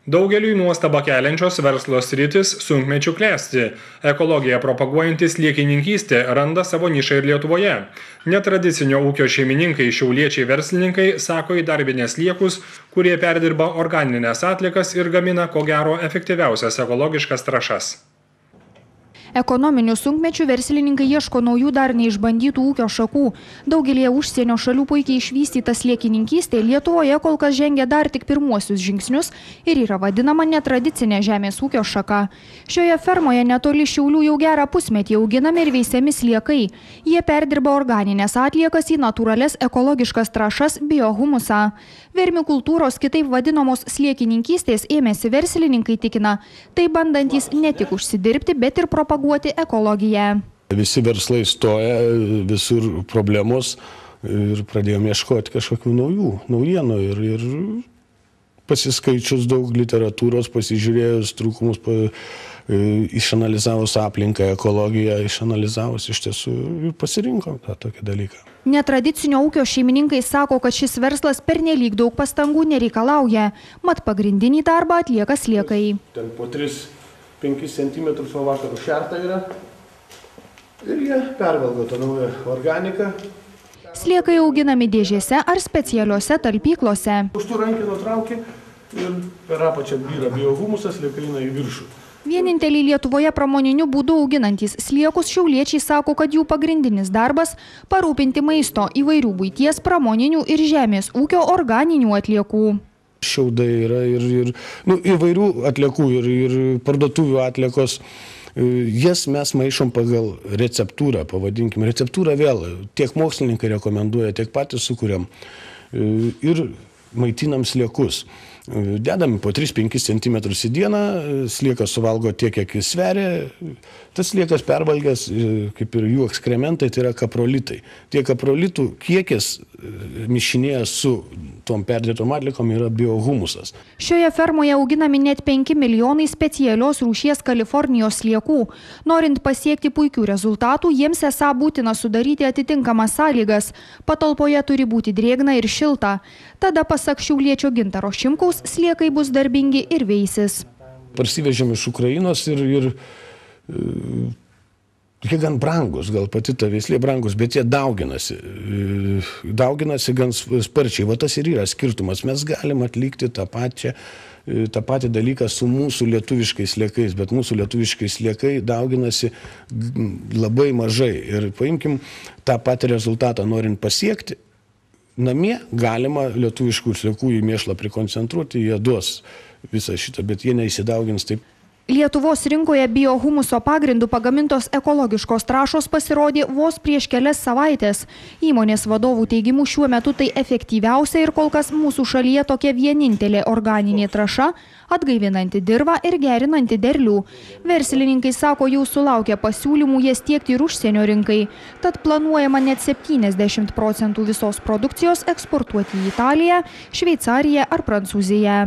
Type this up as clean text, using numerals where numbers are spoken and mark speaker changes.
Speaker 1: Daugeliui nuostabą keliančios verslo sritis sunkmečiu klesti. Ekologiją propaguojantis sliekininkystė randa savo nišą ir Lietuvoje. Netradicinio ūkio šeimininkai šiauliečiai verslininkai sako įdarbinę sliekus, kurie perdirba organines atliekas ir gamina ko gero efektyviausias ekologiškas trąšas.
Speaker 2: Ekonominių sunkmečių verslininkai ieško naujų dar neišbandytų ūkio šakų. Daugelėje užsienio šalių puikiai išvystyta sliekininkystė Lietuvoje kol kas žengia dar tik pirmuosius žingsnius ir yra vadinama netradicinė žemės ūkio šaka. Šioje fermoje netoli Šiaulių jau gerą pusmetį auginami ir veisiami sliekai. Jie perdirba organines atliekas į natūrales ekologiškas trąšas biohumusą. Vermikultūros, kitaip vadinamos sliekininkystės, ėmėsi verslininkai tikina, tai bandantys ne tik užsidirbti, bet ir propaguoti ekologiją.
Speaker 3: Visi verslai stoja, visur problemos ir pradėjome ieškoti kažkokių naujienų ir pasiskaičius daug literatūros, pasižiūrėjus trūkumus, išanalizavus aplinką, ekologiją, išanalizavus iš tiesų ir pasirinkom tą tokį dalyką.
Speaker 2: Netradicinio ūkio šeimininkai sako, kad šis verslas pernelyg daug pastangų nereikalauja, mat pagrindinį darbą atlieka sliekai.
Speaker 3: Ten po 3-5 cm po vakarų šerta yra ir jie pervalgo tą naują organiką.
Speaker 2: Sliekai auginami dėžėse ar specialiuose talpyklose.
Speaker 3: Už tų rankinų traukia ir per apačią byra biohumusas, sliekai eina į viršų.
Speaker 2: Vienintelį Lietuvoje pramoniniu būdu auginantys sliekus šiauliečiai sako, kad jų pagrindinis darbas – parūpinti maisto įvairių buities, pramoninių ir žemės ūkio organinių atliekų.
Speaker 3: Šiaudai yra ir įvairių atliekų ir parduotuvių atliekos. Jas mes maišom pagal receptūrą, pavadinkim. Receptūrą vėl tiek mokslininkai rekomenduoja, tiek patys sukuriam ir maitinam sliekus. Dedam po 3-5 cm į dieną, sliekas suvalgo tiek, kiek jis sveria. Tas sliekas pervalgęs, kaip ir jų ekskrementai, tai yra kaprolitai. Tie kaprolitų kiekis mišinėje su tom perdirbtom atliekom yra biohumusas.
Speaker 2: Šioje fermoje auginami net 5 milijonai specialios rūšies Kalifornijos sliekų. Norint pasiekti puikių rezultatų, jiems esą būtina sudaryti atitinkamas sąlygas. Patalpoje turi būti drėgna ir šilta. Tada, pasak šiauliečio Gintaro Šimkaus, sliekai bus darbingi ir veisis.
Speaker 3: Parsivežėm iš Ukrainos ir jie gan brangus, gal pati ta veislė brangus, bet jie dauginasi. Dauginasi gan sparčiai. Va tas ir yra skirtumas. Mes galim atlikti tą patį dalyką su mūsų lietuviškais sliekais, bet mūsų lietuviškai sliekai dauginasi labai mažai. Ir paimkim tą patį rezultatą, norint pasiekti. Namie galima lietuviškų sliekų į mėšlą prikoncentruoti, jie duos visą šitą, bet jie neįsidaugins taip.
Speaker 2: Lietuvos rinkoje biohumuso pagrindų pagamintos ekologiškos trąšos pasirodė vos prieš kelias savaitės. Įmonės vadovų teigimu šiuo metu tai efektyviausia ir kol kas mūsų šalyje tokia vienintelė organinė trąša, atgaivinanti dirvą ir gerinanti derlių. Verslininkai sako, jau sulaukia pasiūlymų jas tiekti ir užsienio rinkai. Tad planuojama net 70% visos produkcijos eksportuoti į Italiją, Šveicariją ar Prancūziją.